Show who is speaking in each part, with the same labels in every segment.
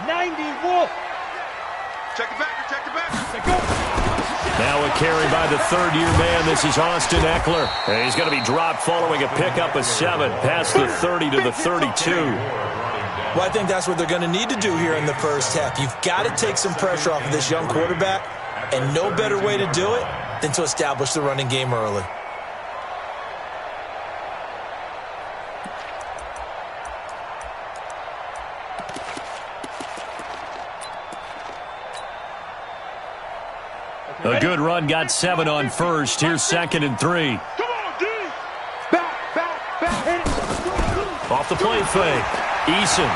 Speaker 1: 90 Wolf.
Speaker 2: Check it back.
Speaker 3: Now a carry by the third-year man. This is Austin Eckler. And he's going to be dropped following a pickup of 7 past the 30 to the 32.
Speaker 4: Well, I think that's what they're going to need to do here in the first half. You've got to take some pressure off of this young quarterback, and no better way to do it than to establish the running game early.
Speaker 3: A good run, got 7 on first. Here's 2nd and 3.
Speaker 2: Come on, D. Back. Hit it.
Speaker 3: Off the play fake. Eason.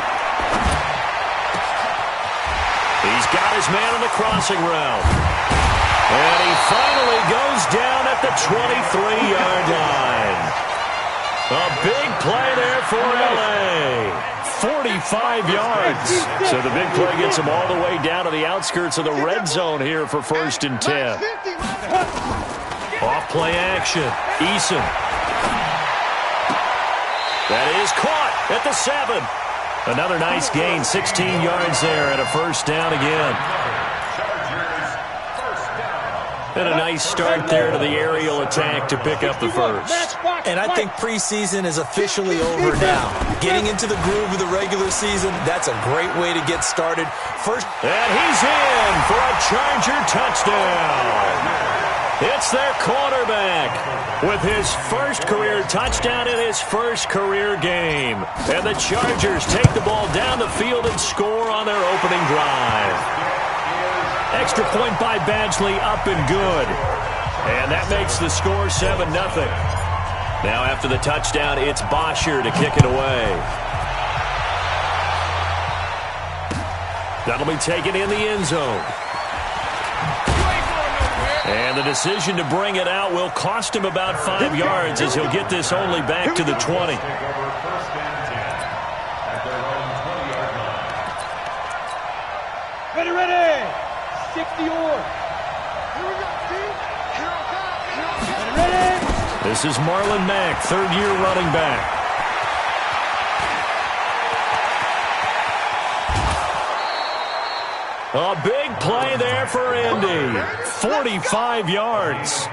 Speaker 3: He's got his man on the crossing route. And he finally goes down at the 23-yard line. A big play there for L.A. 45 yards. So the big play gets him all the way down to the outskirts of the red zone here for 1st and 10. Off play action. Eason. That is caught at the 7. Another nice gain, 16 yards there, and a first down again. And a nice start there to the aerial attack to pick up the first.
Speaker 4: And I think preseason is officially over now. Getting into the groove of the regular season, that's a great way to get started.
Speaker 3: And he's in for a Charger touchdown. It's their quarterback with his first career touchdown in his first career game. And the Chargers take the ball down the field and score on their opening drive. Extra point by Badgley, up and good. And that makes the score 7-0. Now after the touchdown, it's Bosher to kick it away. That'll be taken in the end zone. And the decision to bring it out will cost him about 5 yards as he'll get this only back to the 20.
Speaker 1: Ready. 60 yards. Ready.
Speaker 3: This is Marlon Mack, third-year running back. A big play there for Indy. 45 yards.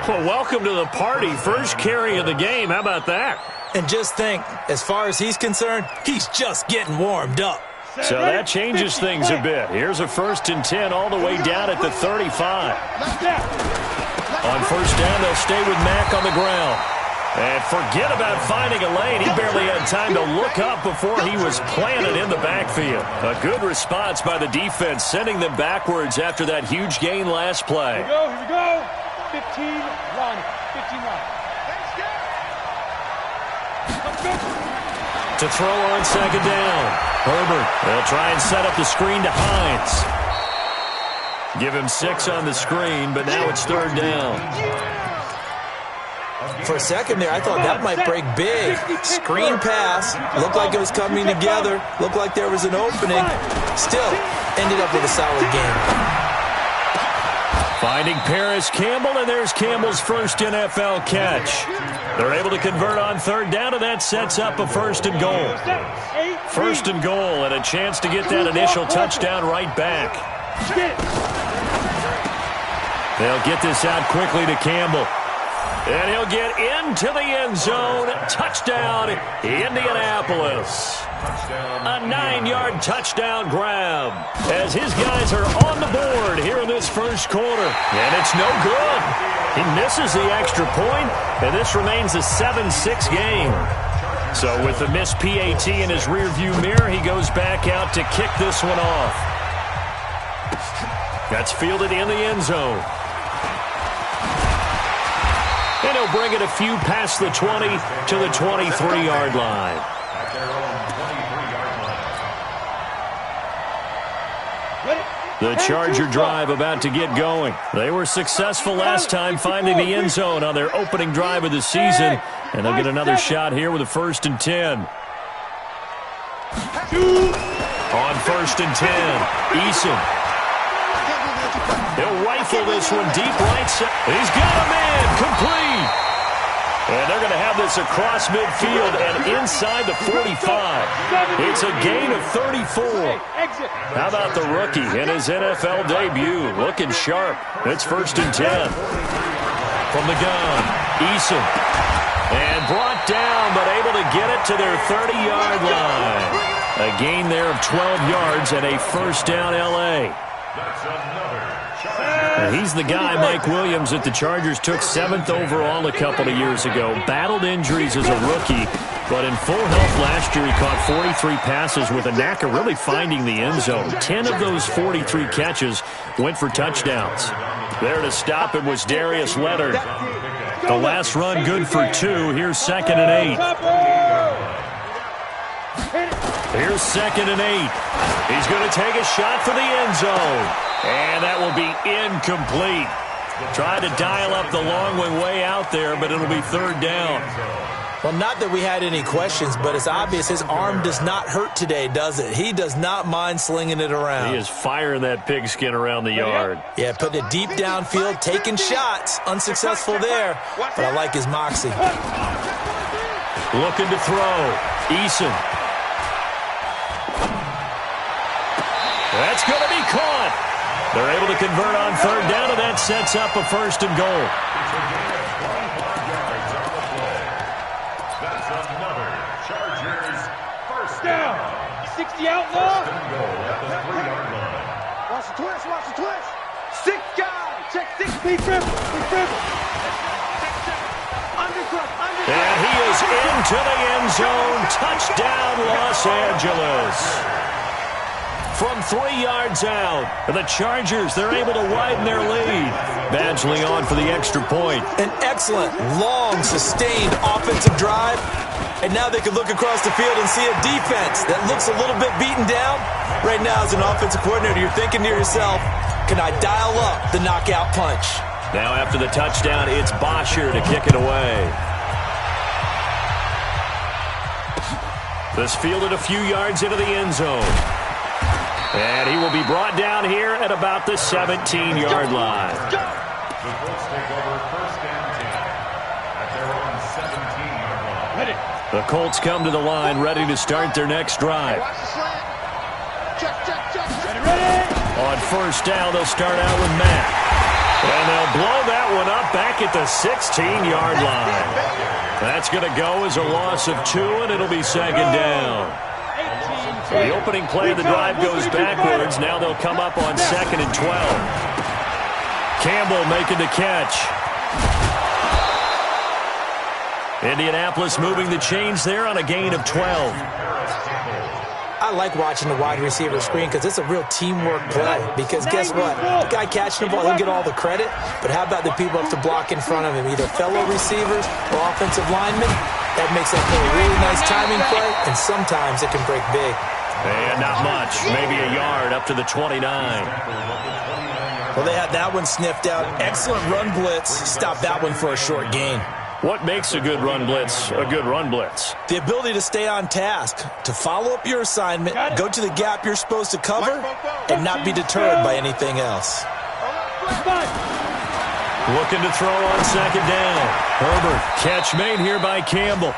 Speaker 3: Well, welcome to the party. First carry of the game. How about that?
Speaker 4: And just think, as far as he's concerned, he's just getting warmed up.
Speaker 3: So that changes things a bit. Here's a 1st and 10 all the way down at the 35. On first down, they'll stay with Mack on the ground. And forget about finding a lane. He barely had time to look up before he was planted in the backfield. A good response by the defense, sending them backwards after that huge gain last play.
Speaker 1: Here we go. 15 run. 15 run.
Speaker 3: To throw on second down. Herbert, they'll try and set up the screen to Hines. Give him 6 on the screen, but now it's 3rd down.
Speaker 4: For a second there, I thought that might break big. Screen pass. Looked like it was coming together. Looked like there was an opening. Still, ended up with a solid game. Finding
Speaker 3: Paris Campbell, and there's Campbell's first NFL catch. They're able to convert on 3rd down, and that sets up a 1st and goal. 1st and goal, and a chance to get that initial touchdown right back. They'll get this out quickly to Campbell. And he'll get into the end zone. Touchdown, Indianapolis. A 9-yard touchdown grab as his guys are on the board here in this first quarter. And it's no good. He misses the extra point, and this remains a 7-6 game. So with the missed PAT in his rearview mirror, he goes back out to kick this one off. That's fielded in the end zone. And he'll bring it a few past the 20 to the 23-yard line. The Charger drive about to get going. They were successful last time finding the end zone on their opening drive of the season. And they'll get another shot here with a 1st and 10. On 1st and 10, Eason. He'll rifle this one deep right side. He's got a man complete. And they're going to have this this across midfield and inside the 45. It's a gain of 34. How about the rookie in his NFL debut? Looking sharp. It's 1st and 10. From the gun, Eason. And brought down, but able to get it to their 30-yard line. A gain there of 12 yards and a 1st down L.A. He's the guy, Mike Williams, that the Chargers took 7th overall a couple of years ago. Battled injuries as a rookie, but in full health last year he caught 43 passes with a knack of really finding the end zone. 10 of those 43 catches went for touchdowns. There to stop him was Darius Leonard. The last run good for 2. Here's 2nd and 8. Here's 2nd and 8. He's going to take a shot for the end zone. And that will be incomplete. Trying to dial up the long way out there, but it'll be 3rd down.
Speaker 4: Well, not that we had any questions, but it's obvious his arm does not hurt today, does it? He does not mind slinging it around.
Speaker 3: He is firing that pigskin around the yard.
Speaker 4: Yeah, putting it deep downfield, taking shots. Unsuccessful there, but I like his moxie.
Speaker 3: Looking to throw. Eason. That's going to be caught. They're able to convert on 3rd down, and that sets up a 1st and goal.
Speaker 1: That's another Chargers 1st down. 60 outlaw.
Speaker 2: Watch the twist, watch the twist. 6 guys, check 6. Big rip.
Speaker 3: And he is into the end zone. Touchdown, Los Angeles. From 3 yards out, the Chargers, they're able to widen their lead. Badgley on for the extra point.
Speaker 4: An excellent, long, sustained offensive drive. And now they can look across the field and see a defense that looks a little bit beaten down. Right now, as an offensive coordinator, you're thinking to yourself, can I dial up the knockout punch?
Speaker 3: Now after the touchdown, it's Bosher to kick it away. This fielded a few yards into the end zone. And he will be brought down here at about the 17-yard line.
Speaker 1: The Colts take over 1st and 10 at their own 17-yard line.
Speaker 3: The Colts come to the line ready to start their next drive. On 1st down, they'll start out with Matt. And they'll blow that one up back at the 16-yard line. That's going to go as a loss of 2, and it'll be 2nd down. The opening play of the drive goes backwards. Now they'll come up on 2nd and 12. Campbell making the catch. Indianapolis moving the chains there on a gain of 12.
Speaker 4: I like watching the wide receiver screen because it's a real teamwork play. Because guess what? The guy catching the ball, he'll get all the credit. But how about the people have to block in front of him, either fellow receivers or offensive linemen? That makes that play a really nice timing play, and sometimes it can break big.
Speaker 3: And not much. Maybe a yard up to the 29.
Speaker 4: Well, they had that one sniffed out. Excellent run blitz. Stop that one for a short gain.
Speaker 3: What makes a good run blitz a good run blitz?
Speaker 4: The ability to stay on task, to follow up your assignment, go to the gap you're supposed to cover, and not be deterred by anything else.
Speaker 3: Looking to throw on 2nd down. Herbert, catch made here by Campbell.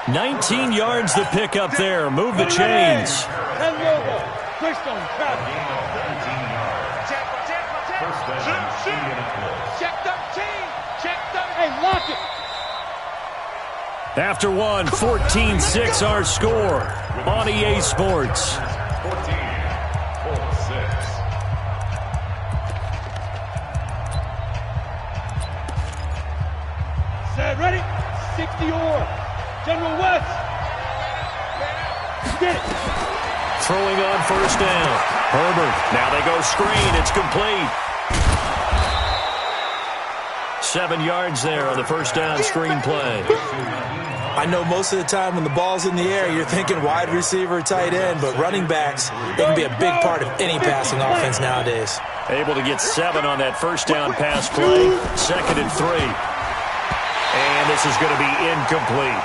Speaker 3: 19 yards to pick up there. Move the chains. After one, 14-6 our score on EA Sports.
Speaker 1: 14-6.
Speaker 2: Set, ready? 60 or. General West. Get it.
Speaker 3: Throwing on 1st down. Herbert. Now they go screen. It's complete. 7 yards there on the 1st down screen play.
Speaker 4: I know most of the time when the ball's in the air, you're thinking wide receiver, tight end, but running backs, they can be a big part of any passing offense nowadays.
Speaker 3: Able to get 7 on that 1st down pass play. 2nd and 3. And this is going to be incomplete.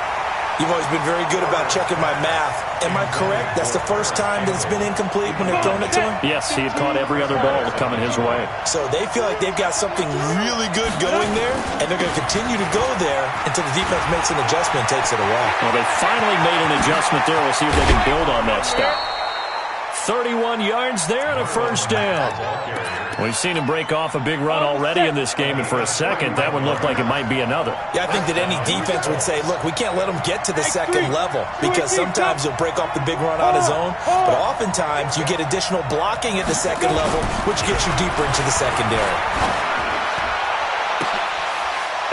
Speaker 4: You've always been very good about checking my math. Am I correct? That's the first time that it's been incomplete when they've thrown it to him?
Speaker 3: Yes, he had caught every other ball coming his way.
Speaker 4: So they feel like they've got something really good going there, and they're going to continue to go there until the defense makes an adjustment and takes it away.
Speaker 3: Well, they finally made an adjustment there. We'll see if they can build on that stop. 31 yards there and a first down. We've seen him break off a big run already in this game, and for a second, that one looked like it might be another.
Speaker 4: Yeah, I think that any defense would say, look, we can't let him get to the second level because sometimes he'll break off the big run on his own, but oftentimes you get additional blocking at the second level, which gets you deeper into the secondary.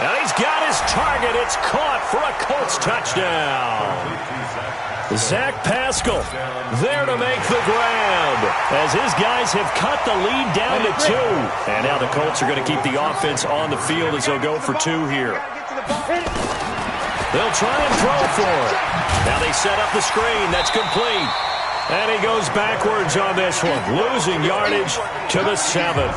Speaker 3: And he's got his target. It's caught for a Colts touchdown. Zach Pascal there to make the grab as his guys have cut the lead down to 2. And now the Colts are going to keep the offense on the field as they'll go for 2 here. They'll try and throw for it. Now they set up the screen. That's complete. And he goes backwards on this one, losing yardage to the 7.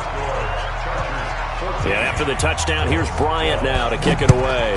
Speaker 3: And after the touchdown, here's Bryant now to kick it away.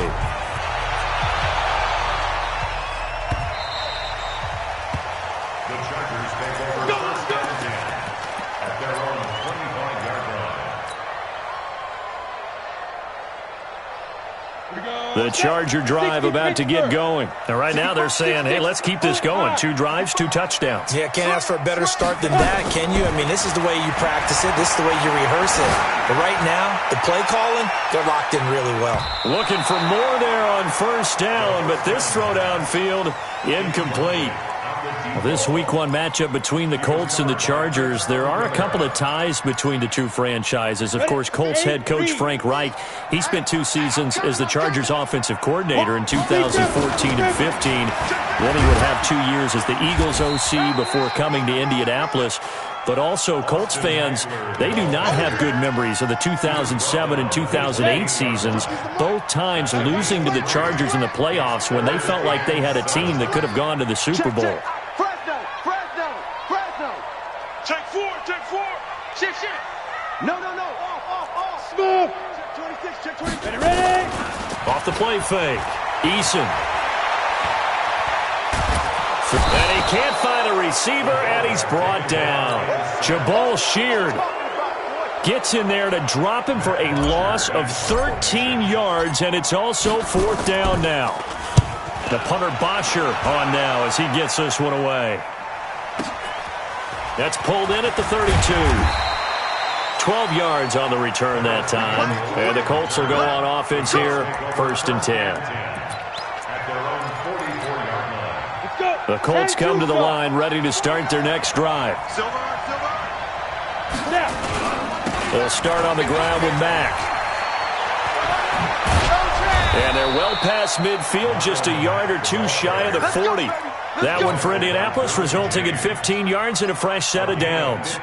Speaker 3: The Charger drive about to get going. And right now they're saying, hey, let's keep this going. 2 drives, 2 touchdowns.
Speaker 4: Yeah, can't ask for a better start than that, can you? I mean, this is the way you practice it. This is the way you rehearse it. But right now, the play calling, they're locked in really well.
Speaker 3: Looking for more there on first down, but this throw downfield, incomplete. Well, this Week 1 matchup between the Colts and the Chargers, there are a couple of ties between the two franchises. Of course, Colts head coach Frank Reich, he spent 2 seasons as the Chargers offensive coordinator in 2014 and 15. Then he would have 2 years as the Eagles OC before coming to Indianapolis. But also, Colts fans, they do not have good memories of the 2007 and 2008 seasons, both times losing to the Chargers in the playoffs when they felt like they had a team that could have gone to the Super Bowl.
Speaker 2: Take 4. Shift. No. Off. Smooth. Check 26. Ready.
Speaker 3: Off the play fake. Eason. And he can't find a receiver, and he's brought down. Jabal Sheard gets in there to drop him for a loss of 13 yards, and it's also 4th down now. The punter Bosher on now as he gets this one away. That's pulled in at the 32. 12 yards on the return that time. And the Colts will go on offense here, 1st and 10. The Colts come to the line ready to start their next drive. They'll start on the ground with Mack. And they're well past midfield, just a yard or 2 shy of the 40. That one for Indianapolis, resulting in 15 yards and a fresh set of downs.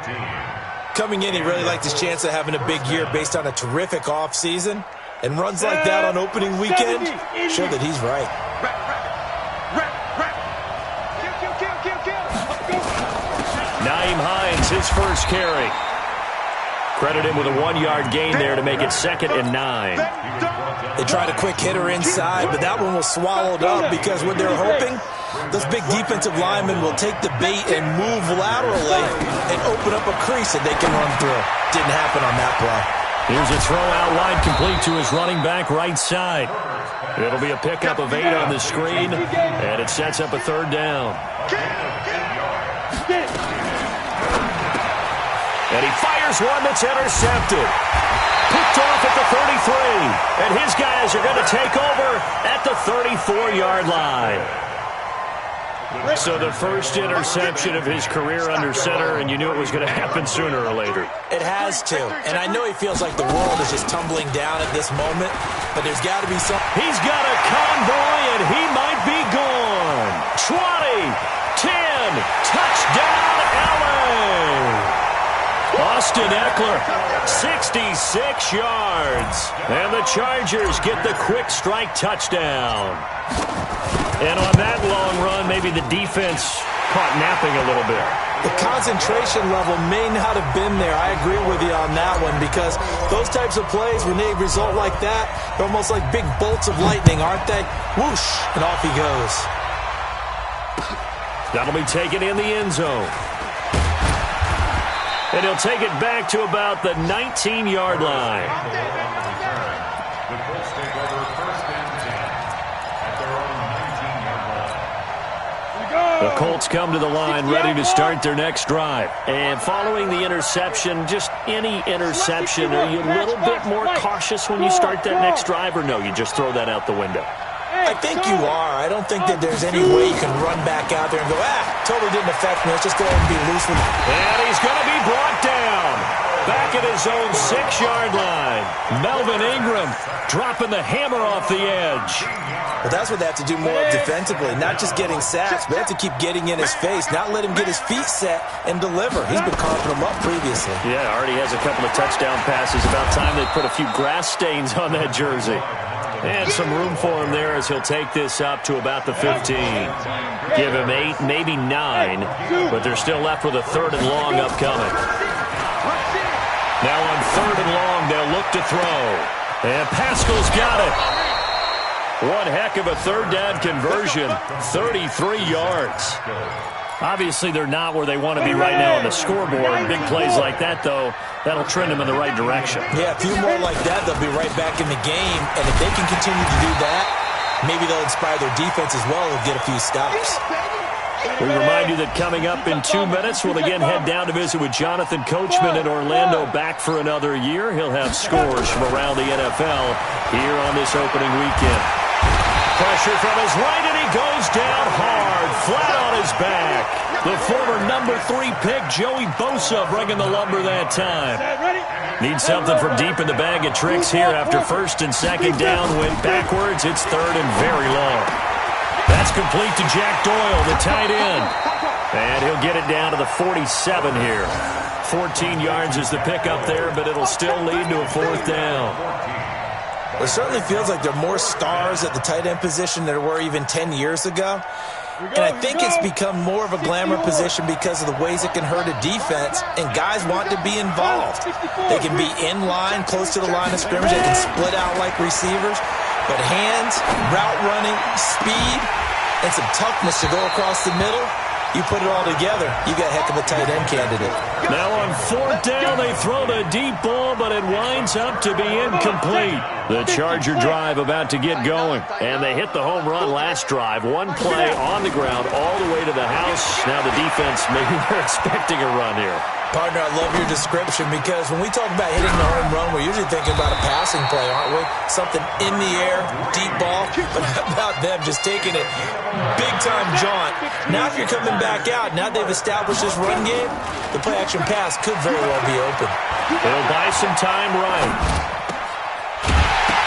Speaker 4: Coming in, he really liked his chance of having a big year based on a terrific offseason. And runs like that on opening weekend show that he's right.
Speaker 3: Nyheim Hines, his first carry. Credit him with a 1-yard gain there to make it 2nd and 9.
Speaker 4: They tried a quick hitter inside, but that one was swallowed up because what they're hoping, those big defensive linemen will take the bait and move laterally and open up a crease that they can run through. Didn't happen on that play.
Speaker 3: Here's a throw out wide, complete to his running back right side. It'll be a pickup of 8 on the screen, and it sets up a 3rd down. And he fires one that's intercepted. Picked off at the 33. And his guys are going to take over at the 34-yard line. So the first interception of his career under center, and you knew it was going to happen sooner or later.
Speaker 4: It has to. And I know he feels like the world is just tumbling down at this moment, but there's got to be some...
Speaker 3: He's got a convoy, and he might be gone. 20, 10, touchdown, LA. On Austin Eckler, 66 yards. And the Chargers get the quick strike touchdown. And on that long run, maybe the defense caught napping a little bit.
Speaker 4: The concentration level may not have been there. I agree with you on that one, because those types of plays, when they result like that, they're almost like big bolts of lightning, aren't they? Whoosh, and off he goes.
Speaker 3: That'll be taken in the end zone. And he'll take it back to about the 19-yard line.
Speaker 1: The Colts take over first and 10 at their own 19-yard line.
Speaker 3: The Colts come to the line ready to start their next drive. And following the interception, just any interception, are you a little bit more cautious when you start that next drive, or no, you just throw that out the window?
Speaker 4: I think you are. I don't think that there's any way you can run back out there and go, totally didn't affect me. Let's just go ahead and be loose with it.
Speaker 3: And he's going to be brought down. Back at his own 6-yard line. Melvin Ingram dropping the hammer off the edge.
Speaker 4: Well, that's what they have to do more of defensively, not just getting sacks, but they have to keep getting in his face, not let him get his feet set and deliver. He's been carving them up previously.
Speaker 3: Yeah, already has a couple of touchdown passes. About time they put a few grass stains on that jersey. And some room for him there as he'll take this up to about the 15. Give him 8, maybe 9, but they're still left with a 3rd and long upcoming. Now on 3rd and long, they'll look to throw. And Pascal's got it. One heck of a 3rd down conversion, 33 yards. Obviously, they're not where they want to be right now on the scoreboard. Big plays like that, though, that'll trend them in the right direction.
Speaker 4: Yeah, a few more like that, they'll be right back in the game. And if they can continue to do that, maybe they'll inspire their defense as well. They'll get a few stops.
Speaker 3: We remind you that coming up in 2 minutes, we'll again head down to visit with Jonathan Coachman in Orlando, back for another year. He'll have scores from around the NFL here on this opening weekend. Pressure from his right, and he goes down hard, flat on his back. The former number 3 pick, Joey Bosa, bringing the lumber that time. Needs something from deep in the bag of tricks here after 1st and 2nd down. Went backwards. It's 3rd and very long. That's complete to Jack Doyle, the tight end. And he'll get it down to the 47 here. 14 yards is the pickup there, but it'll still lead to a 4th down.
Speaker 4: It certainly feels like there are more stars at the tight end position than there were even 10 years ago. And I think it's become more of a glamour position because of the ways it can hurt a defense, and guys want to be involved. They can be in line, close to the line of scrimmage. They can split out like receivers. But hands, route running, speed, and some toughness to go across the middle, you put it all together, you got a heck of a tight end candidate.
Speaker 3: Now on 4th down, they throw the deep ball, but it winds up to be incomplete. The Charger drive about to get going. And they hit the home run last drive. One play on the ground all the way to the house. Now the defense, maybe they're expecting a run here.
Speaker 4: Partner, I love your description, because when we talk about hitting the home run, we're usually thinking about a passing play, aren't we? Something in the air, deep ball, but how about them just taking it big-time jaunt. Now if you're coming back out, now they've established this run game, the play-action pass could very well be open.
Speaker 3: They'll buy some time right.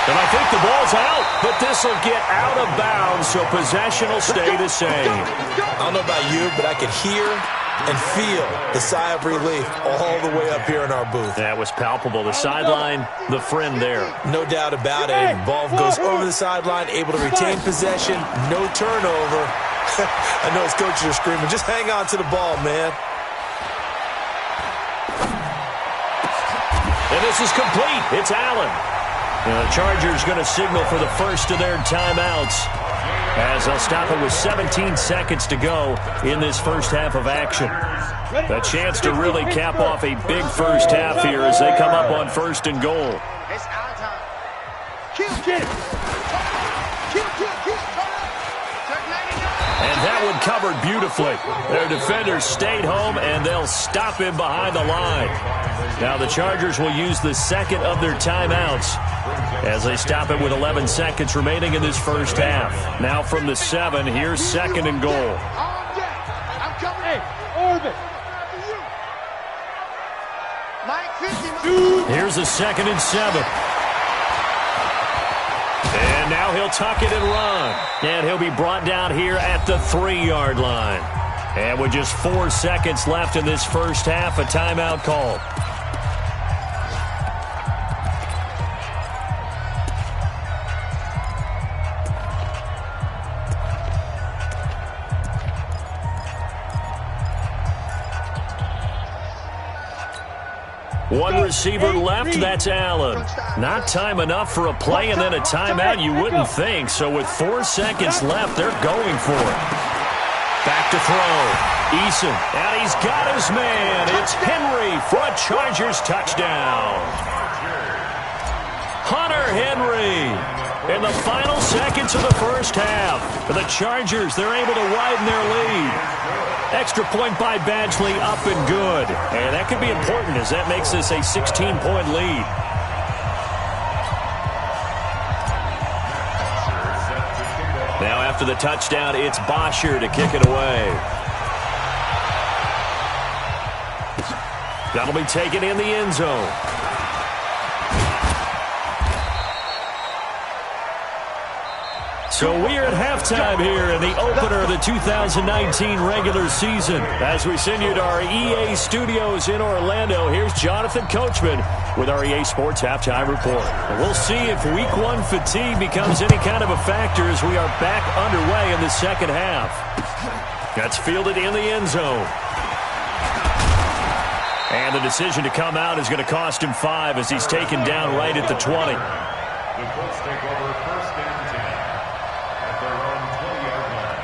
Speaker 3: And I think the ball's out, but this will get out of bounds, so possession will stay the same.
Speaker 4: I don't know about you, but I could hear and feel the sigh of relief all the way up here in our booth.
Speaker 3: That was palpable. The sideline, the friend there.
Speaker 4: No doubt about it. Ball goes over the sideline, able to retain possession, no turnover. I know his coaches are screaming, just hang on to the ball, man.
Speaker 3: And this is complete. It's Allen. The Chargers going to signal for the first of their timeouts, as they'll stop it with 17 seconds to go in this first half of action. A chance to really cap off a big first half here as they come up on 1st and goal.
Speaker 2: It's our time.
Speaker 3: And that one covered beautifully. Their defenders stayed home, and they'll stop him behind the line. Now the Chargers will use the second of their timeouts as they stop it with 11 seconds remaining in this first half. Now from the 7, here's 2nd and goal.
Speaker 2: I'm coming. Hey, Orbit. Mike 50.
Speaker 3: Here's a 2nd and 7. And now he'll tuck it and run. And he'll be brought down here at the 3-yard line. And with just 4 seconds left in this first half, a timeout call. receiver left. That's Allen. Not time enough for a play and then a timeout, you wouldn't think. So with 4 seconds left, they're going for it. Back to throw. Eason. And he's got his man. It's Henry for a Chargers touchdown. Hunter Henry. In the final seconds of the first half, for the Chargers, they're able to widen their lead. Extra point by Badgley, up and good. And that could be important as that makes this a 16-point lead. Now after the touchdown, it's Bosher to kick it away. That'll be taken in the end zone. So we're at halftime here in the opener of the 2019 regular season. As we send you to our EA studios in Orlando, here's Jonathan Coachman with our EA Sports Halftime Report. And we'll see if Week 1 fatigue becomes any kind of a factor as we are back underway in the second half. That's fielded in the end zone. And the decision to come out is going to cost him 5 as he's taken down right at the 20.
Speaker 1: The Colts take over first and 10 at their own 20-yard line.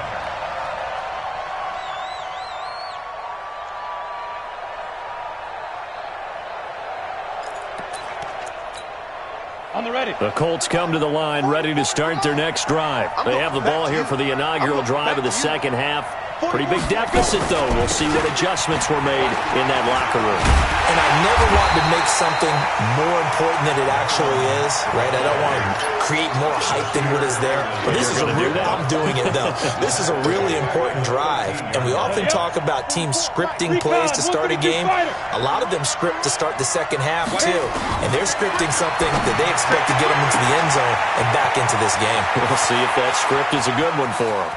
Speaker 2: On the ready.
Speaker 3: The Colts come to the line ready to start their next drive. They have the ball here for the inaugural drive of the second half. Pretty big deficit, though. We'll see what adjustments were made in that locker room.
Speaker 4: And I never want to make something more important than it actually is, right? I don't want to create more hype than what is there. But this is a real, I'm doing it, though. This is a really important drive. And we often talk about teams scripting plays to start a game. A lot of them script to start the second half, too. And they're scripting something that they expect to get them into the end zone and back into this game.
Speaker 3: We'll see if that script is a good one for them.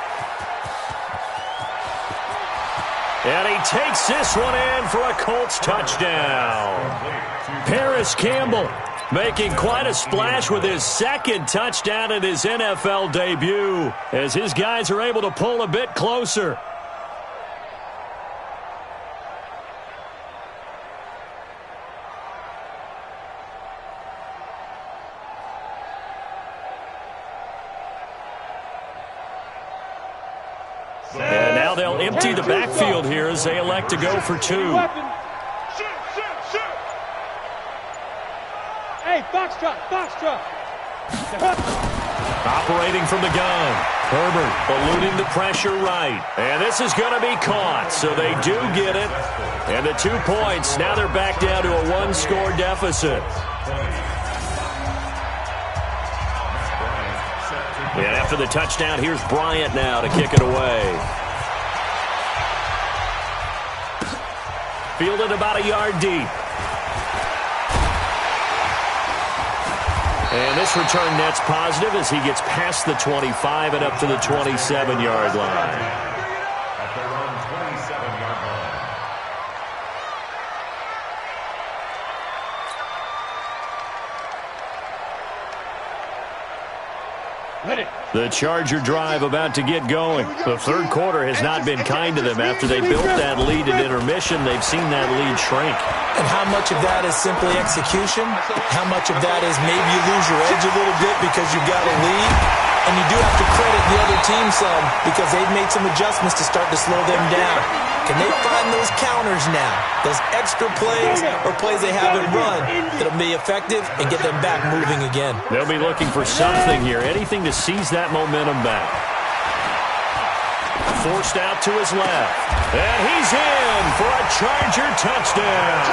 Speaker 3: And he takes this one in for a Colts touchdown. Paris Campbell making quite a splash with his second touchdown in his NFL debut as his guys are able to pull a bit closer. And now they'll empty the backfield here as they elect to go for 2.
Speaker 2: Hey, Foxtrot, Foxtrot.
Speaker 3: Operating from the gun. Herbert eluding the pressure right. And this is going to be caught, so they do get it. And the 2 points, now they're back down to a 1-score deficit. And after the touchdown, here's Bryant now to kick it away. Fielded about a yard deep. And this return net's positive as he gets past the 25 and up to the 27-yard line.
Speaker 1: At their own 27-yard line.
Speaker 3: The Charger drive about to get going. The third quarter has not been kind to them. After they built that lead at intermission, they've seen that lead shrink.
Speaker 4: And how much of that is simply execution? How much of that is maybe you lose your edge a little bit because you've got a lead? And you do have to credit the other team some because they've made some adjustments to start to slow them down. Can they find those counters now? Those extra plays or plays they haven't run that'll be effective and get them back moving again.
Speaker 3: They'll be looking for something here, anything to seize that momentum back. Forced out to his left. And he's in for a Charger touchdown.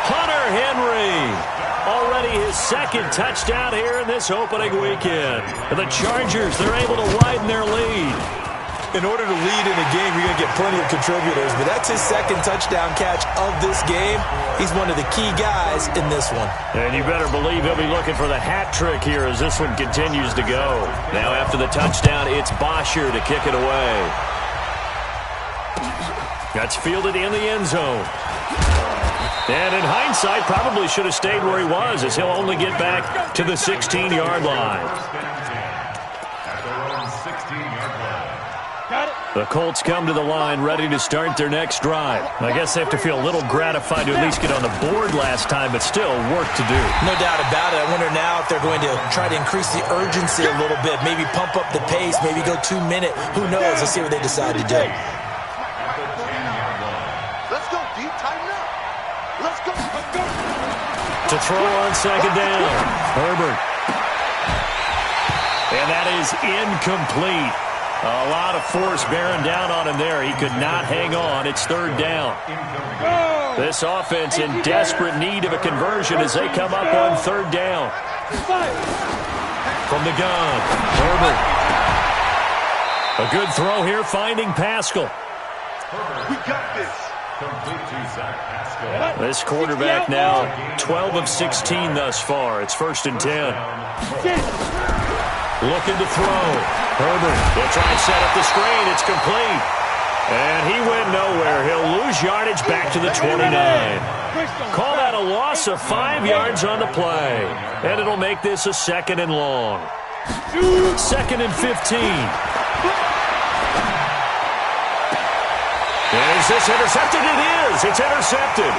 Speaker 3: Hunter Henry. Already his second touchdown here in this opening weekend. And the Chargers, they're able to widen their lead.
Speaker 4: In order to lead in a game, you're going to get plenty of contributors, but that's his second touchdown catch of this game. He's one of the key guys in this one.
Speaker 3: And you better believe he'll be looking for the hat trick here as this one continues to go. Now after the touchdown, it's Bosher to kick it away. That's fielded in the end zone. And in hindsight, probably should have stayed where he was as he'll only get back to the 16-yard line.
Speaker 1: At their own 16-yard line.
Speaker 2: Got it.
Speaker 3: The Colts come to the line ready to start their next drive. I guess they have to feel a little gratified to at least get on the board last time, but still work to do.
Speaker 4: No doubt about it. I wonder now if they're going to try to increase the urgency a little bit, maybe pump up the pace, maybe go 2 minute. Who knows? Let's see what they decide to do.
Speaker 2: Let's go, deep, tighten up. Let's go.
Speaker 3: To throw on second down. Herbert. And that is incomplete. A lot of force bearing down on him there. He could not hang on. It's third down. This offense in desperate need of a conversion as they come up on third down. From the gun, Herbert. A good throw here, finding Pascal.
Speaker 2: We got this.
Speaker 3: This quarterback now 12 of 16 thus far. It's 1st and 10. Looking to throw. Herbert will try and set up the screen. It's complete. And he went nowhere. He'll lose yardage back to the 29. Call that a loss of 5 yards on the play. And it'll make this a 2nd and long. 2nd and 15. Is this intercepted? It is. It's intercepted.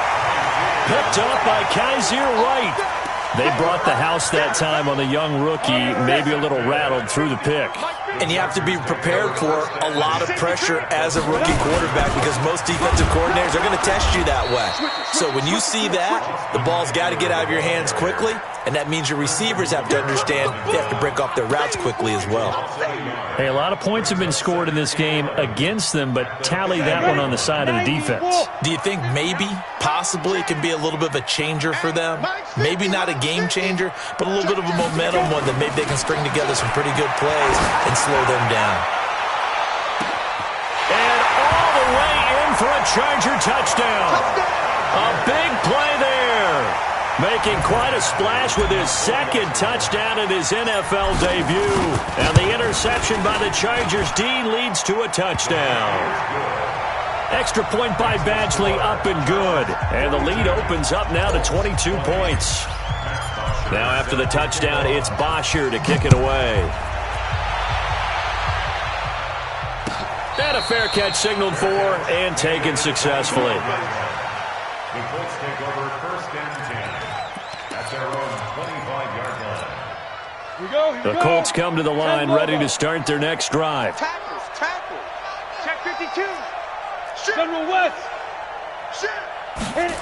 Speaker 3: Picked up by Kaiser White. They brought the house that time on the young rookie, maybe a little rattled through the pick.
Speaker 4: And you have to be prepared for a lot of pressure as a rookie quarterback because most defensive coordinators are going to test you that way. So when you see that, the ball's got to get out of your hands quickly, and that means your receivers have to understand they have to break off their routes quickly as well.
Speaker 3: Hey, a lot of points have been scored in this game against them, but tally that one on the side of the defense.
Speaker 4: Do you think maybe, possibly, it can be a little bit of a changer for them? Maybe not a game changer, but a little bit of a momentum one that maybe they can string together some pretty good plays and slow them down.
Speaker 3: And all the way in for a Charger touchdown. A big play there. Making quite a splash with his 2nd touchdown in his NFL debut. And the interception by the Chargers D leads to a touchdown. Extra point by Badgley, up and good. And the lead opens up now to 22 points. Now after the touchdown, it's Bosher to kick it away. And a fair catch signaled for and taken successfully.
Speaker 1: The Colts take over 1st and 10 at their own 25-yard line.
Speaker 3: The Colts come to the line ready to start their next drive.
Speaker 2: Tackles. Check 52. General West. Hit it.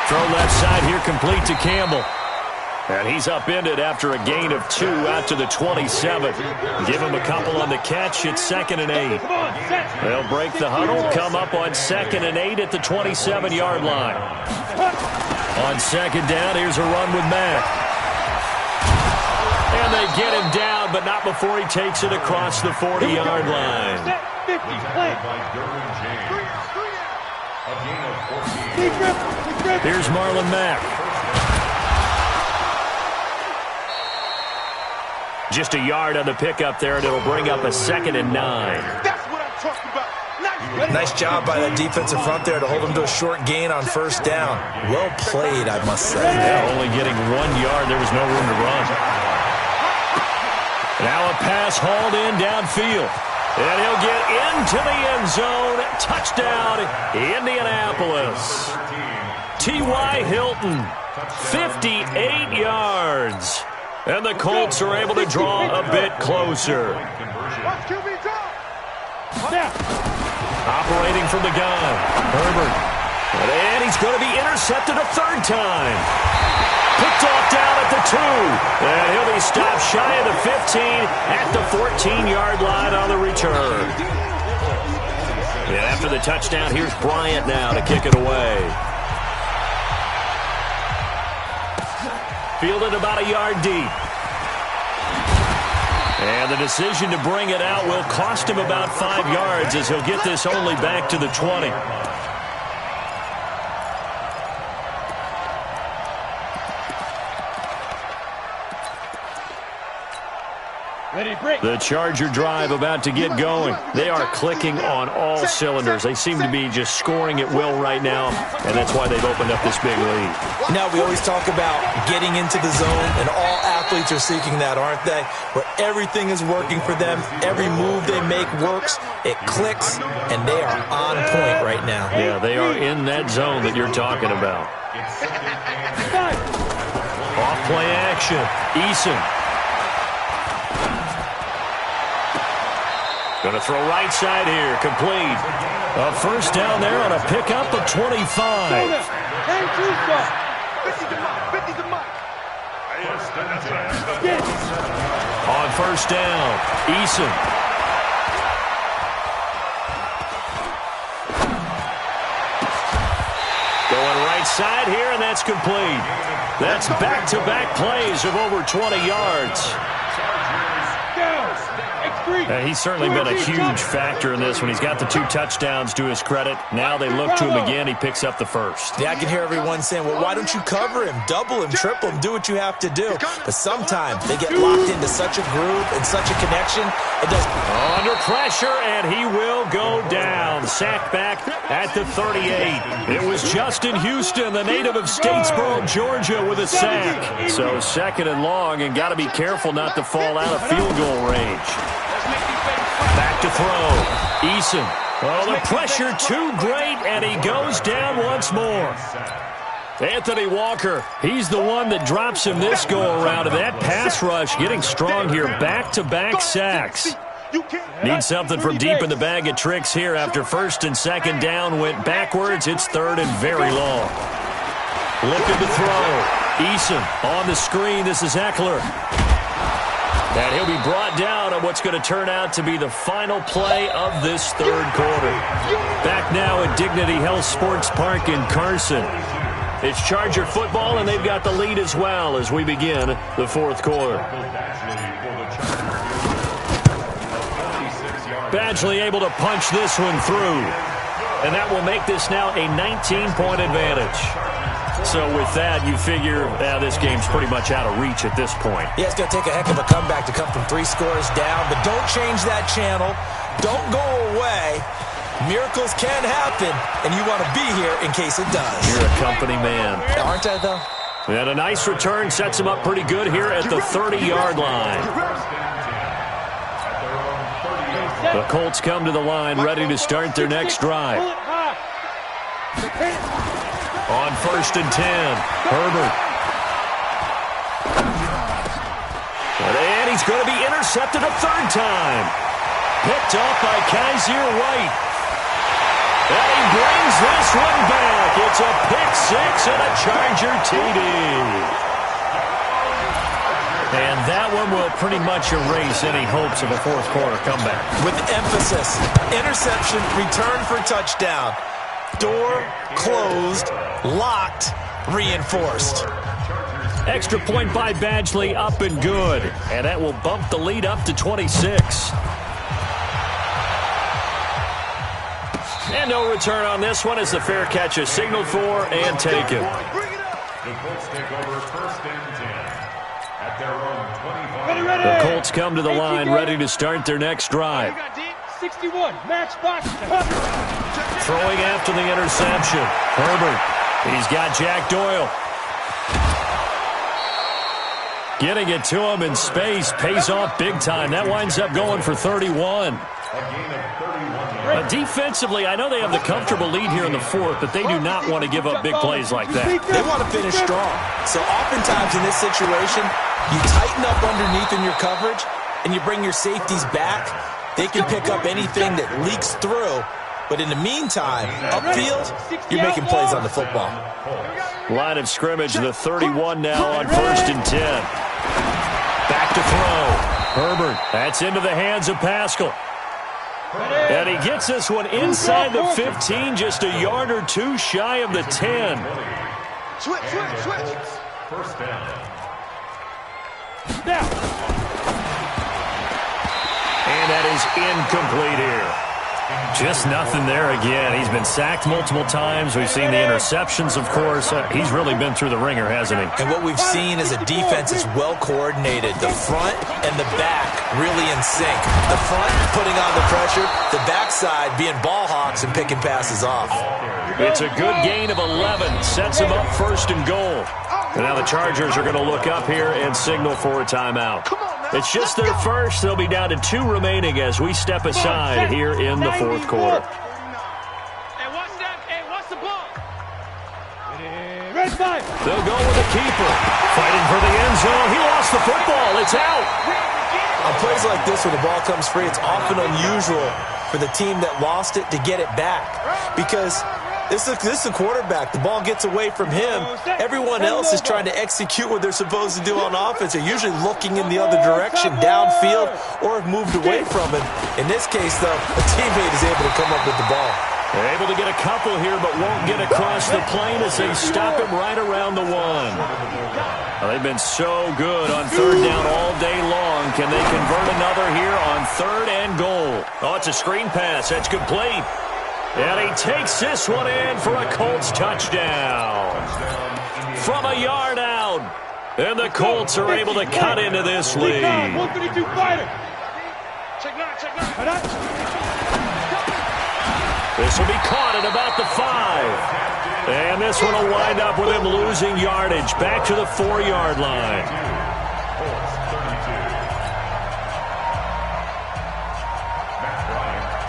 Speaker 3: Throw left side here, complete to Campbell. And he's upended after a gain of 2 out to the 27. Give him a couple on the catch. It's 2nd and 8. They'll break the huddle, come up on 2nd and 8 at the 27-yard line. On 2nd down, here's a run with Mack. And they get him down, but not before he takes it across the 40-yard line. Here's Marlon Mack. Just a yard on the pickup there, and it'll bring up a 2nd and 9.
Speaker 2: That's what I'm talking about.
Speaker 4: Nice job by that defensive front there to hold him to a short gain on 1st down. Well played, I must say.
Speaker 3: Yeah, only getting 1 yard. There was no room to run. Now a pass hauled in downfield. And he'll get into the end zone. Touchdown, Indianapolis. T.Y. Hilton, 58 yards. And the Colts are able to draw a bit closer. Operating from the gun, Herbert. And he's going to be intercepted a 3rd time. Picked off down at the 2. And he'll be stopped shy of the 15 at the 14-yard line on the return. And after the touchdown, here's Bryant now to kick it away. Fielded about a yard deep. And the decision to bring it out will cost him about 5 yards as he'll get this only back to the 20. The Charger drive about to get going. They are clicking on all cylinders. They seem to be just scoring at will right now, and that's why they've opened up this big lead.
Speaker 4: Now, we always talk about getting into the zone, and all athletes are seeking that, aren't they? Where everything is working for them. Every move they make works. It clicks, and they are on point right now.
Speaker 3: Yeah, they are in that zone that you're talking about. Off play action. Eason. Going to throw right side here. Complete. A first down there on a pickup of 25. On first down, Eason. Going right side here, and that's complete. That's back-to-back plays of over 20 yards. He's certainly been a huge factor in this one. He's got the 2 touchdowns to his credit. Now they look to him again. He picks up the first.
Speaker 4: Yeah, I can hear everyone saying, well, why don't you cover him, double him, triple him, do what you have to do. But sometimes they get locked into such a groove and such a connection, it does.
Speaker 3: Under pressure, and he will go down. Sacked back at the 38. It was Justin Houston, the native of Statesboro, Georgia, with a sack. So 2nd and long, and got to be careful not to fall out of field goal range. Back to throw. Eason. Oh, the pressure too great, and he goes down once more. Anthony Walker, he's the one that drops him this go-around, and that pass rush getting strong here. Back-to-back sacks. Need something from deep in the bag of tricks here after 1st and 2nd down went backwards. It's 3rd and very long. Looking to throw. Eason on the screen. This is Eckler. And he'll be brought down on what's going to turn out to be the final play of this 3rd quarter. Back now at Dignity Health Sports Park in Carson. It's Charger football, and they've got the lead as well as we begin the 4th quarter. Badgley able to punch this one through. And that will make this now a 19-point advantage. So with that, you figure this game's pretty much out of reach at this point.
Speaker 4: Yeah, it's going to take a heck of a comeback to come from 3 scores down, but don't change that channel. Don't go away. Miracles can happen, and you want to be here in case it does.
Speaker 3: You're a company man.
Speaker 4: Aren't I, though?
Speaker 3: And a nice return sets him up pretty good here at the 30-yard line. The Colts come to the line ready to start their next drive. On 1st and 10, Herbert. And he's going to be intercepted a 3rd time. Picked off by Kaiser White. And he brings this one back. It's a pick-6 and a Charger TD. And that one will pretty much erase any hopes of a 4th quarter comeback.
Speaker 4: With emphasis, interception, return for touchdown. Door closed, locked, reinforced.
Speaker 3: Extra point by Badgley, up and good. And that will bump the lead up to 26. And no return on this one as the fair catch is signaled for and taken.
Speaker 1: The Colts take over 1st and 10 at their own 25.
Speaker 3: The Colts come to the line ready to start their next drive.
Speaker 2: 61, matchbox.
Speaker 3: Throwing after the interception. Herbert. He's got Jack Doyle. Getting it to him in space pays off big time. That winds up going for 31. Defensively, I know they have the comfortable lead here in the 4th, but they do not want to give up big plays like that.
Speaker 4: They want to finish strong. So oftentimes in this situation, you tighten up underneath in your coverage, and you bring your safeties back. They can pick up anything that leaks through. But in the meantime, upfield, you're making plays on the football.
Speaker 3: Line of scrimmage, the 31 now on 1st and 10. Back to throw. Herbert, that's into the hands of Pascal. And he gets this one inside the 15, just a yard or 2 shy of the 10.
Speaker 2: Switch.
Speaker 1: 1st down.
Speaker 3: And that is incomplete here. Just nothing there again. He's been sacked multiple times. We've seen the interceptions, of course. He's really been through the ringer, hasn't he?
Speaker 4: And what we've seen is a defense is well coordinated. The front and the back really in sync. The front putting on the pressure, the backside being ball hawks and picking passes off.
Speaker 3: It's a good gain of 11. Sets him up first and goal. And now the Chargers are going to look up here and signal for a timeout. It's just their first. They'll be down to 2 remaining as we step aside here in the fourth quarter. They'll go with the keeper. Fighting for the end zone. He lost the football. It's out.
Speaker 4: On plays like this where the ball comes free, it's often unusual for the team that lost it to get it back. Because this is the quarterback. The ball gets away from him. Everyone else is trying to execute what they're supposed to do on offense. They're usually looking in the other direction, downfield, or have moved away from it. In this case, though, a teammate is able to come up with the ball.
Speaker 3: They're able to get a couple here, but won't get across the plane as they stop him right around the 1. Well, they've been so good on third down all day long. Can they convert another here on 3rd and goal? Oh, it's a screen pass. That's complete. And he takes this one in for a Colts touchdown. From a yard out. And the Colts are able to cut into this lead.
Speaker 2: 152 fighter.
Speaker 3: This will be caught at about the 5. And this one will wind up with him losing yardage. Back to the 4-yard line.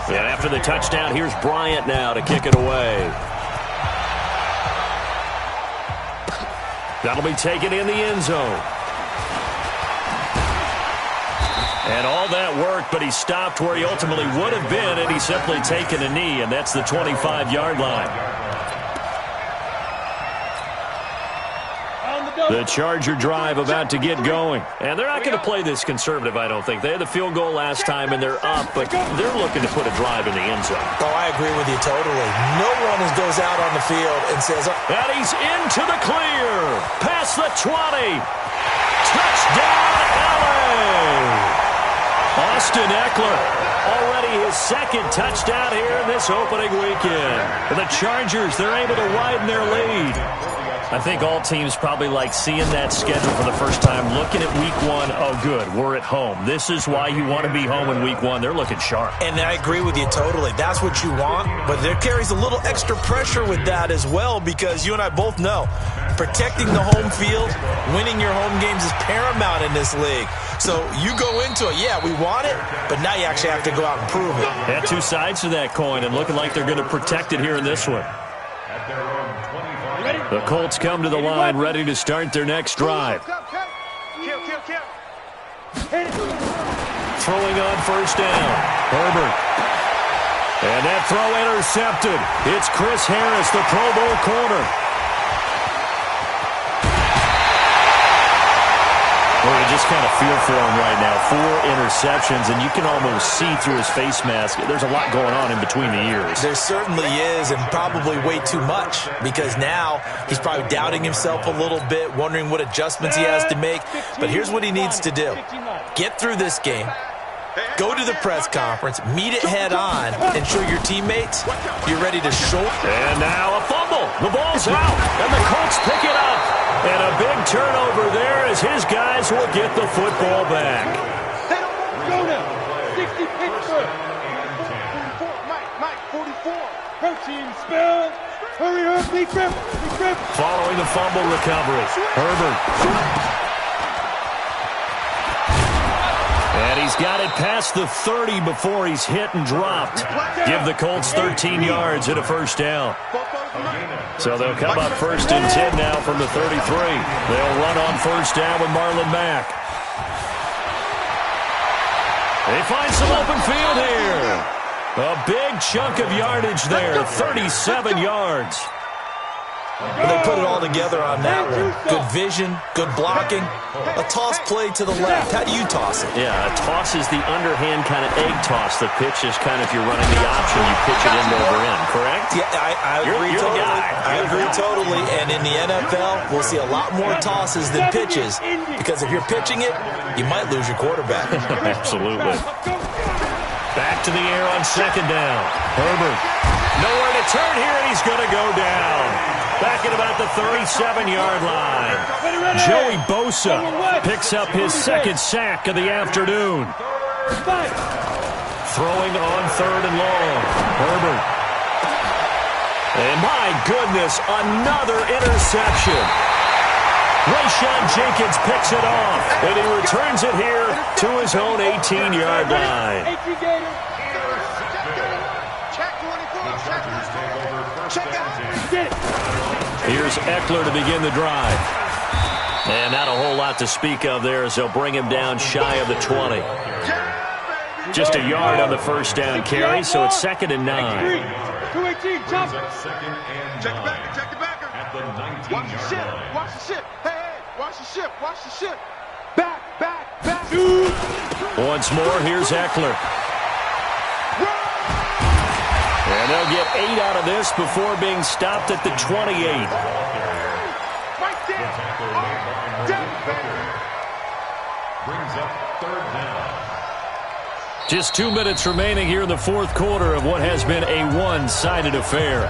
Speaker 3: And after the touchdown, here's Bryant now to kick it away. That'll be taken in the end zone. And all that worked, but he stopped where he ultimately would have been had he simply taken a knee, and that's the 25-yard line. The Charger drive about to get going. And they're not going to play this conservative, I don't think. They had the field goal last time, and they're up, but they're looking to put a drive in the end zone.
Speaker 4: Oh, I agree with you totally. No one goes out on the field and says...
Speaker 3: And he's into the clear. Past the 20. Touchdown, LA! Austin Eckler, already his 2nd touchdown here in this opening weekend. The Chargers, they're able to widen their lead. I think all teams probably like seeing that schedule for the first time, looking at week 1. Oh, good, we're at home. This is why you want to be home in week 1. They're looking sharp.
Speaker 4: And I agree with you totally. That's what you want, but there carries a little extra pressure with that as well, because you and I both know protecting the home field, winning your home games is paramount in this league. So you go into it, yeah, we want it, but now you actually have to go out and prove it.
Speaker 3: Had 2 sides to that coin, and looking like they're going to protect it here in this one. The Colts come to the line, ready to start their next drive. Throwing on first down, Herbert. And that throw intercepted. It's Chris Harris, the Pro Bowl corner. Well, you just kind of feel for him right now. 4 interceptions, and you can almost see through his face mask. There's a lot going on in between the ears.
Speaker 4: There certainly is, and probably way too much, because now he's probably doubting himself a little bit, wondering what adjustments he has to make. But here's what he needs to do. Get through this game. Go to the press conference, meet it head on, and show your teammates you're ready to show.
Speaker 3: And now a fumble. The ball's out, and the Colts pick it up. And a big turnover there as his guys will get the football back.
Speaker 2: Go now. 60 Pittsburgh. 44. Mike, 44. Her team spell. Hurry, be grip.
Speaker 3: Following the fumble recovery, Herbert. And he's got it past the 30 before he's hit and dropped. Give the Colts 13 yards and a first down. So they'll come up 1st and 10 now from the 33. They'll run on first down with Marlon Mack. They find some open field here. A big chunk of yardage there, 37 yards.
Speaker 4: They put it all together on that one. Good vision, good blocking. A toss play to the left. How do you toss it?
Speaker 3: Yeah, a toss is the underhand kind of egg toss. The pitch is kind of, if you're running the option, you pitch it end over end, correct?
Speaker 4: Yeah, I agree totally. I agree totally. And in the NFL, we'll see a lot more tosses than pitches, because if you're pitching it, you might lose your quarterback.
Speaker 3: Absolutely. Back to the air on second down. Herbert. Nowhere to turn here, and he's going to go down. Back at about the 37-yard line. Joey Bosa picks up his second sack of the afternoon. Throwing on third and long. Herbert. And my goodness, another interception. Rayshawn Jenkins picks it off, and he returns it here to his own 18-yard line. Here's Eckler to begin the drive. And not a whole lot to speak of there as they'll bring him down shy of the 20. Just a yard on the first down carry, so it's 2nd and 9.
Speaker 2: 218, jump.
Speaker 1: Check the backer. At the 19-yard line.
Speaker 2: Watch the ship. Hey, watch the ship. Watch the ship. Back.
Speaker 3: Once more, here's Eckler. And they'll get 8 out of this before being stopped at the 28.
Speaker 2: Right there.
Speaker 1: Brings up 3rd down.
Speaker 3: Just 2 minutes remaining here in the fourth quarter of what has been a one-sided affair.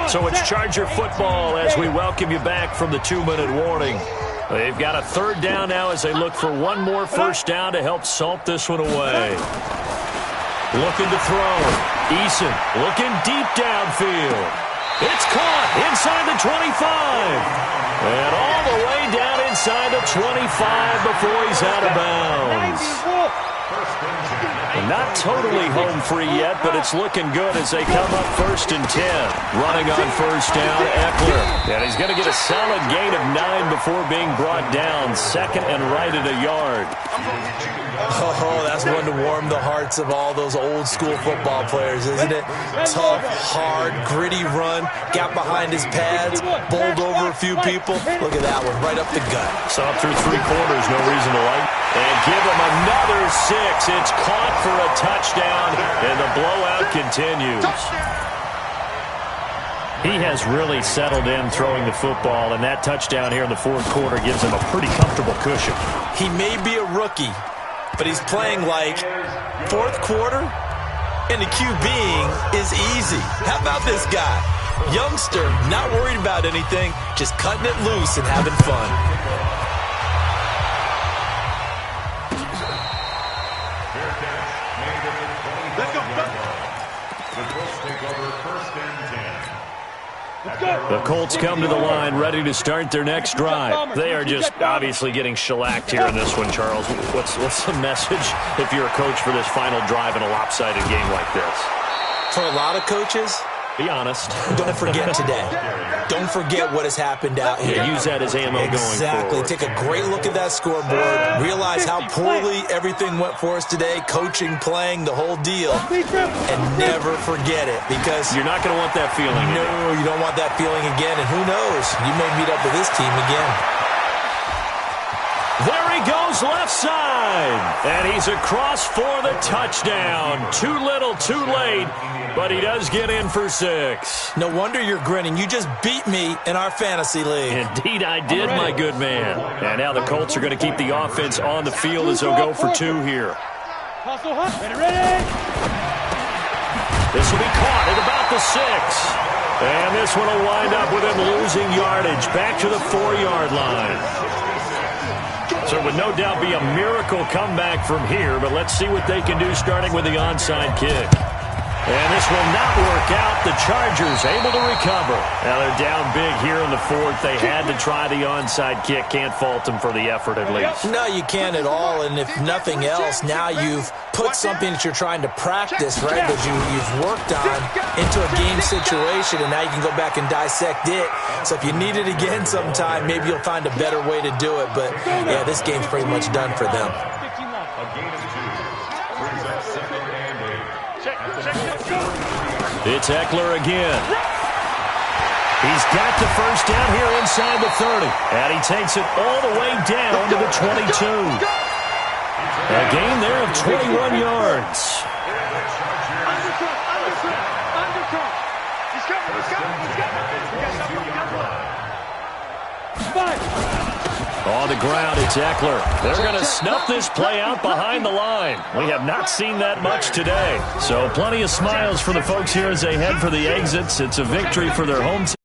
Speaker 3: So it's Charger football as we welcome you back from the 2-minute warning. They've got a 3rd down now as they look for one more first down to help salt this one away. Looking to throw. Eason looking deep downfield. It's caught inside the 25. And all the way down inside the 25 before he's out of bounds. Not totally home free yet, but it's looking good as they come up 1st and 10. Running on first down, Eckler. And he's going to get a solid gain of 9 before being brought down. 2nd and right at a yard.
Speaker 4: Oh, that's one to warm the hearts of all those old-school football players, isn't it? Tough, hard, gritty run. Got behind his pads, bowled over a few people. Look at that one, right up the gut.
Speaker 3: Saw through 3 quarters, no reason to like. And give him another 6. It's caught for a touchdown, and the blowout continues. He has really settled in throwing the football, and that touchdown here in the fourth quarter gives him a pretty comfortable cushion.
Speaker 4: He may be a rookie, but he's playing like fourth quarter, and the QBing is easy. How about this guy? Youngster, not worried about anything, just cutting it loose and having fun.
Speaker 3: The Colts come to the line ready to start their next drive. They are just obviously getting shellacked here in this one, Charles. What's the message if you're a coach for this final drive in a lopsided game like this?
Speaker 4: For a lot of coaches,
Speaker 3: be honest.
Speaker 4: Don't forget today. Don't forget what has happened out here.
Speaker 3: Yeah, use that as ammo going forward.
Speaker 4: Exactly. Take a great look at that scoreboard. Realize how poorly everything went for us today. Coaching, playing, the whole deal. And never forget it, because
Speaker 3: you're not going to want that feeling.
Speaker 4: No, you don't want that feeling again. And who knows? You may meet up with this team again.
Speaker 3: There he goes left side. And he's across for the touchdown. Too little, too late. But he does get in for 6.
Speaker 4: No wonder you're grinning. You just beat me in our fantasy league.
Speaker 3: Indeed I did, my good man. And now the Colts are going to keep the offense on the field as they'll go for 2 here. This will be caught at about the 6. And this one will wind up with him losing yardage back to the 4-yard line. So it would no doubt be a miracle comeback from here, but let's see what they can do starting with the onside kick. And this will not work out. The Chargers able to recover. Now they're down big here in the fourth. They had to try the onside kick. Can't fault them for the effort at least.
Speaker 4: No, you can't at all. And if nothing else, now you've put something that you're trying to practice, right, that you've worked on into a game situation, and now you can go back and dissect it. So if you need it again sometime, maybe you'll find a better way to do it. But, yeah, this game's pretty much done for them.
Speaker 1: A gain of 2. Brings up 2nd and 8.
Speaker 3: It's Eckler again. He's got the first down here inside the 30. And he takes it all the way down to the 22. A gain there of 21 yards. On the ground, it's Eckler. They're going to snuff this play out behind the line. We have not seen that much today. So plenty of smiles for the folks here as they head for the exits. It's a victory for their home team.